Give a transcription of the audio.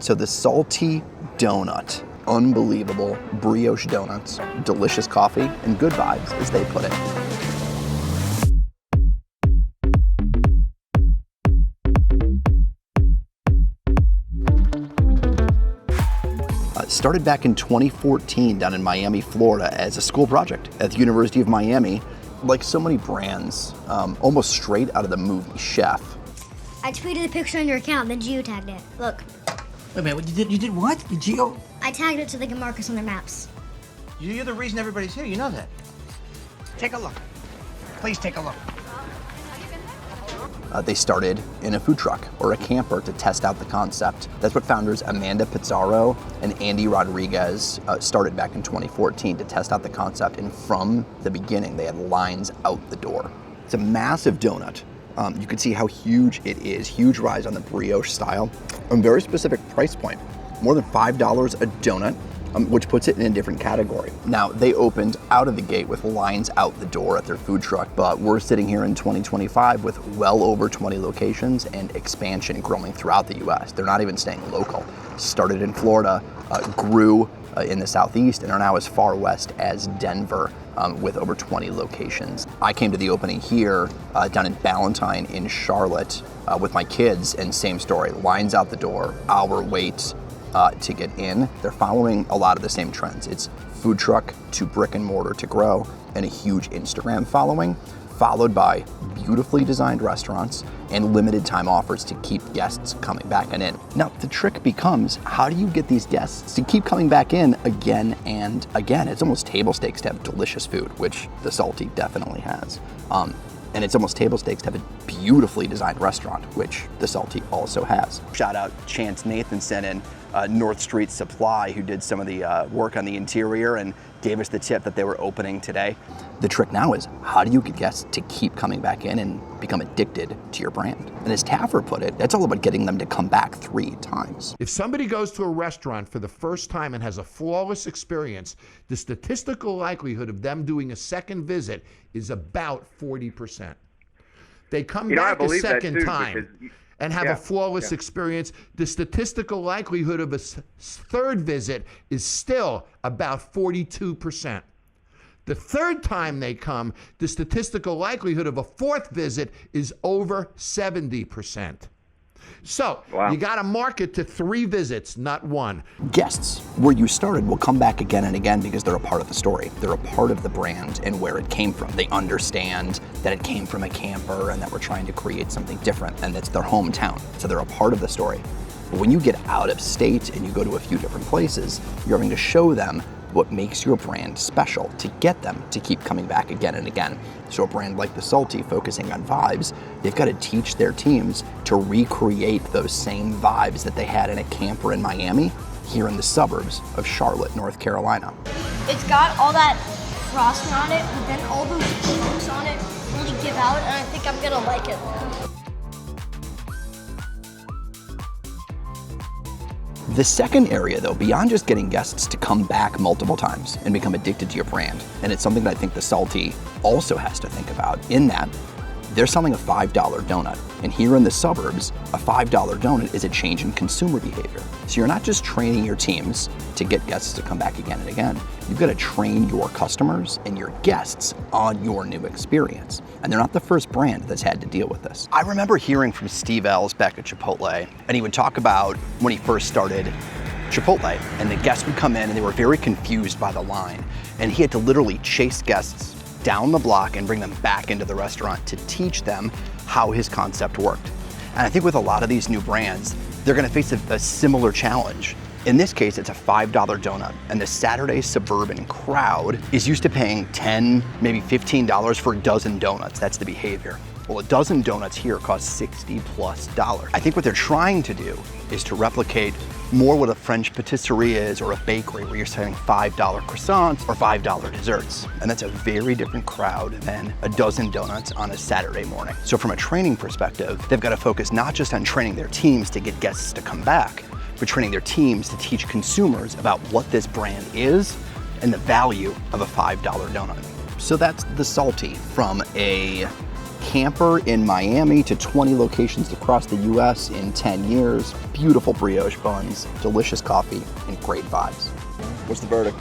So the salty donut, unbelievable brioche donuts, delicious coffee, and good vibes, as they put it. Started back in 2014 down in Miami, Florida as a school project at the University of Miami. Like so many brands, almost straight out of the movie Chef. I tweeted a picture on your account, then geotagged it. Look. Wait a minute, you did what? You geo? I tagged it so they can mark us on their maps. You're the reason everybody's here, you know that. Take a look. Please take a look. They started in a food truck or a camper to test out the concept. That's what founders Amanda Pizarro and Andy Rodriguez started back in 2014 to test out the concept. And from the beginning, they had lines out the door. It's a massive donut. You can see how huge it is. Huge rise on the brioche style. A very specific price point. More than $5 a donut, which puts it in a different category. Now, they opened out of the gate with lines out the door at their food truck, but we're sitting here in 2025 with well over 20 locations and expansion growing throughout the US. They're not even staying local. Started in Florida, grew in the Southeast, and are now as far west as Denver with over 20 locations. I came to the opening here down in Ballantyne in Charlotte with my kids, and same story, lines out the door, hour wait to get in. They're following a lot of the same trends. It's food truck to brick and mortar to grow, and a huge Instagram following, followed by beautifully designed restaurants and limited time offers to keep guests coming back and in. Now, the trick becomes, how do you get these guests to keep coming back in again and again? It's almost table stakes to have delicious food, which the Salty definitely has. And it's almost table stakes to have a beautifully designed restaurant, which the Salty also has. Shout out Chance Nathanson and North Street Supply, who did some of the work on the interior and gave us the tip that they were opening today. The trick now is, how do you get guests to keep coming back in and become addicted to your brand? And as Taffer put it, that's all about getting them to come back 3 times. If somebody goes to a restaurant for the first time and has a flawless experience, the statistical likelihood of them doing a second visit is about 40%. They come back a second time and have a flawless experience. The statistical likelihood of a third visit is still about 42%. The third time they come, the statistical likelihood of a fourth visit is over 70%. So you got to market to 3 visits, not 1. Guests where you started will come back again and again because they're a part of the story. They're a part of the brand and where it came from. They understand that it came from a camper and that we're trying to create something different, and it's their hometown. So they're a part of the story. But when you get out of state and you go to a few different places, you're having to show them what makes your brand special to get them to keep coming back again and again. So a brand like the Salty, focusing on vibes, they've got to teach their teams to recreate those same vibes that they had in a camper in Miami here in the suburbs of Charlotte, North Carolina. It's got all that frosting on it, but then all those chunks on it really give out, and I think I'm gonna like it. The second area, though, beyond just getting guests to come back multiple times and become addicted to your brand, and it's something that I think the Salty also has to think about, in that they're selling a $5 donut. And here in the suburbs, a $5 donut is a change in consumer behavior. So you're not just training your teams to get guests to come back again and again. You've got to train your customers and your guests on your new experience. And they're not the first brand that's had to deal with this. I remember hearing from Steve Ells back at Chipotle, and he would talk about when he first started Chipotle, and the guests would come in and they were very confused by the line. And he had to literally chase guests down the block and bring them back into the restaurant to teach them how his concept worked. And I think with a lot of these new brands, they're gonna face a similar challenge. In this case, it's a $5 donut, and the Saturday suburban crowd is used to paying $10, maybe $15 for a dozen donuts. That's the behavior. Well, a dozen donuts here cost $60+. I think what they're trying to do is to replicate more what a French patisserie is, or a bakery where you're selling $5 croissants or $5 desserts. And that's a very different crowd than a dozen donuts on a Saturday morning. So from a training perspective, they've got to focus not just on training their teams to get guests to come back, but training their teams to teach consumers about what this brand is and the value of a $5 donut. So that's the Salty from a camper in Miami to 20 locations across the US in 10 years, beautiful brioche buns, delicious coffee, and great vibes. What's the verdict?